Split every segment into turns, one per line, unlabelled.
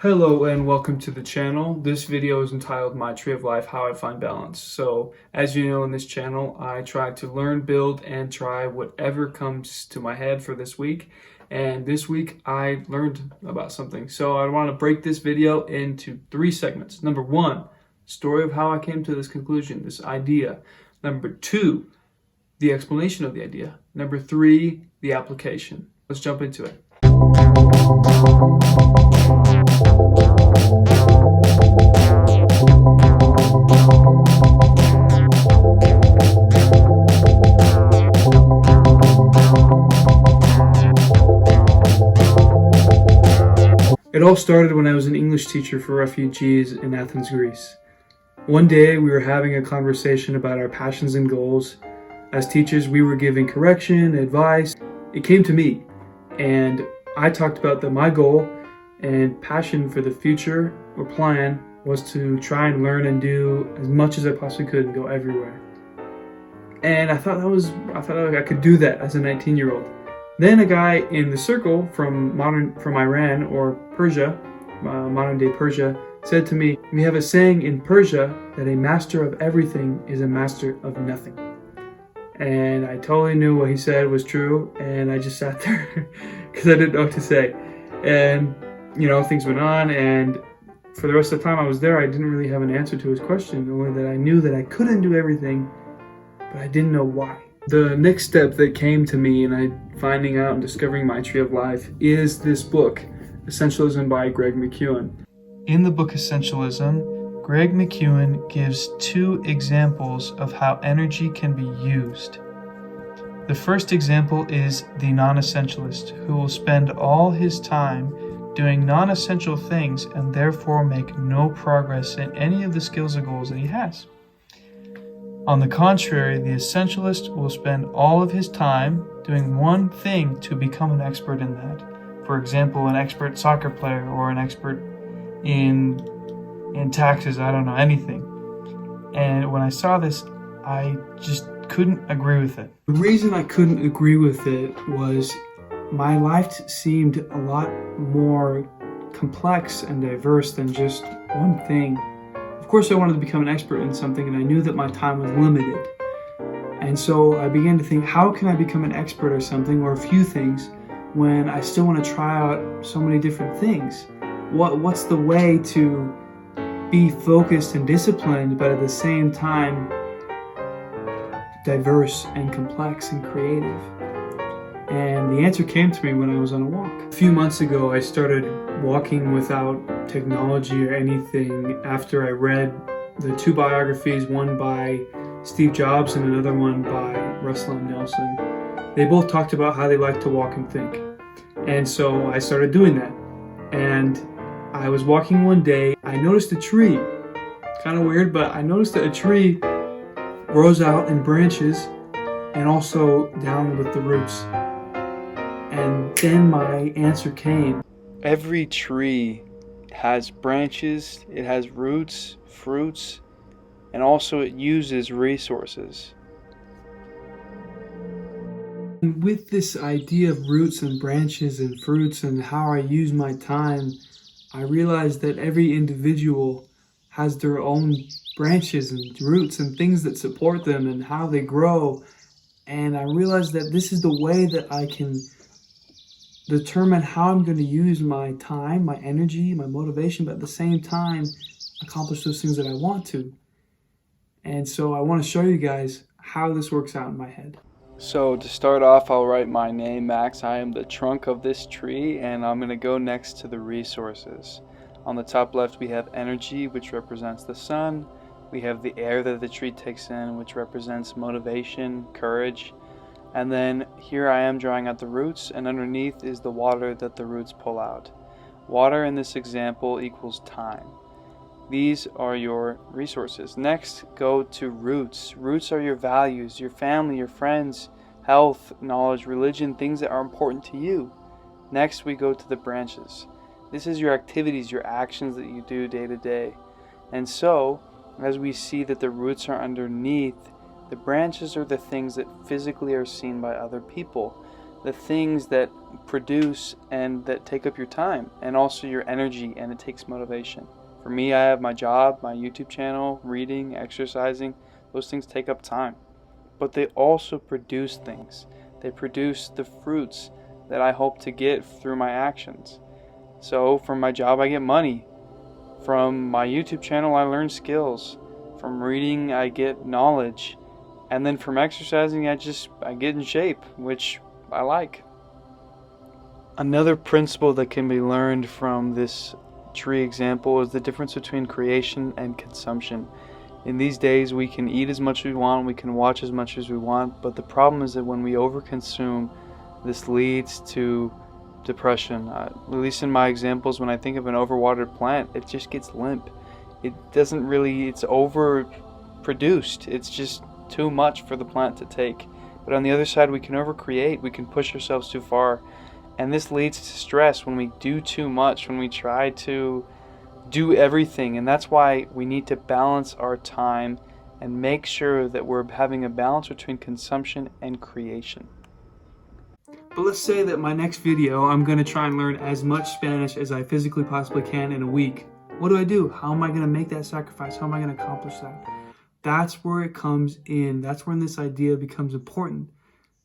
Hello and welcome to the channel. This video is entitled My Tree of Life, How I Find Balance. So as you know, in this channel I try to learn, build, and try whatever comes to my head for this week. And this week I learned about something. So I want to break this video into 3 segments. Number 1, story of how I came to this conclusion, this idea. Number 2, the explanation of the idea. Number 3, the application. Let's jump into it. It all started when I was an English teacher for refugees in Athens, Greece. One day we were having a conversation about our passions and goals. As teachers, we were giving correction, advice. It came to me, and I talked about that my goal and passion for the future or plan was to try and learn and do as much as I possibly could and go everywhere. And I thought I could do that as a 19-year-old. Then a guy in the circle from Iran or Persia, modern day Persia, said to me, "We have a saying in Persia that a master of everything is a master of nothing." And I totally knew what he said was true, and I just sat there because I didn't know what to say. And things went on, and for the rest of the time I was there, I didn't really have an answer to his question, only that I knew that I couldn't do everything, but I didn't know why. The next step that came to me in finding out and discovering my tree of life is this book, Essentialism by Greg McKeown. In the book Essentialism, Greg McKeown gives 2 examples of how energy can be used. The first example is the non-essentialist, who will spend all his time doing non-essential things and therefore make no progress in any of the skills or goals that he has. On the contrary, the essentialist will spend all of his time doing one thing to become an expert in that. For example, an expert soccer player or an expert in taxes, I don't know, anything. And when I saw this, I just couldn't agree with it. The reason I couldn't agree with it was my life seemed a lot more complex and diverse than just one thing. Of course, I wanted to become an expert in something, and I knew that my time was limited. And so I began to think, how can I become an expert or something, or a few things, when I still want to try out so many different things? What's the way to be focused and disciplined, but at the same time diverse and complex and creative? And the answer came to me when I was on a walk. A few months ago, I started walking without technology or anything after I read the 2 biographies, one by Steve Jobs and another one by Russell M. Nelson. They both talked about how they like to walk and think. And so I started doing that. And I was walking one day, I noticed a tree. Kind of weird, but I noticed that a tree grows out in branches and also down with the roots. And then my answer came. Every tree has branches, it has roots, fruits, and also it uses resources. And with this idea of roots and branches and fruits and how I use my time, I realized that every individual has their own branches and roots and things that support them and how they grow. And I realized that this is the way that I can determine how I'm going to use my time, my energy, my motivation, but at the same time accomplish those things that I want to. And so I want to show you guys how this works out in my head. So to start off, I'll write my name, Max. I am the trunk of this tree, and I'm going to go next to the resources. On the top left we have energy, which represents the sun. We have the air that the tree takes in, which represents motivation, courage. And then here I am drawing out the roots, and underneath is the water that the roots pull out. Water in this example equals time. These are your resources. Next, go to roots. Roots are your values, your family, your friends, health, knowledge, religion, things that are important to you. Next, we go to the branches. This is your activities, your actions that you do day to day. And so, as we see that the roots are underneath, the branches are the things that physically are seen by other people. the things that produce and that take up your time and also your energy, and it takes motivation. For me, I have my job, my YouTube channel, reading, exercising. Those things take up time. But they also produce things. They produce the fruits that I hope to get through my actions. So from my job, I get money. From my YouTube channel, I learn skills. From reading, I get knowledge. And then from exercising, I get in shape, which I like. Another principle that can be learned from this tree example is the difference between creation and consumption. In these days, we can eat as much as we want, we can watch as much as we want, but the problem is that when we overconsume, this leads to depression. At least in my examples, when I think of an overwatered plant, it just gets limp. It's overproduced. It's just too much for the plant to take. But on the other side, we can overcreate, we can push ourselves too far. And this leads to stress when we do too much, when we try to do everything. And that's why we need to balance our time and make sure that we're having a balance between consumption and creation. But let's say that my next video, I'm going to try and learn as much Spanish as I physically possibly can in a week. What do? How am I going to make that sacrifice? How am I going to accomplish that? That's where it comes in. That's when this idea becomes important.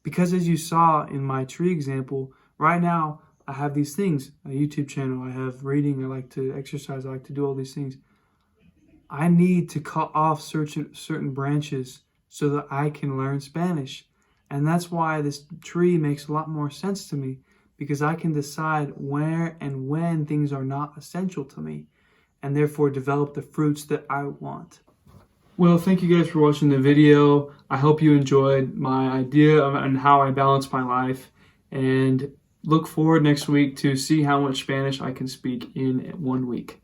Because as you saw in my tree example, right now I have these things, a YouTube channel, I have reading, I like to exercise, I like to do all these things. I need to cut off certain branches so that I can learn Spanish. And that's why this tree makes a lot more sense to me, because I can decide where and when things are not essential to me, and therefore develop the fruits that I want. Well, thank you guys for watching the video. I hope you enjoyed my idea and how I balance my life, and look forward next week to see how much Spanish I can speak in 1 week.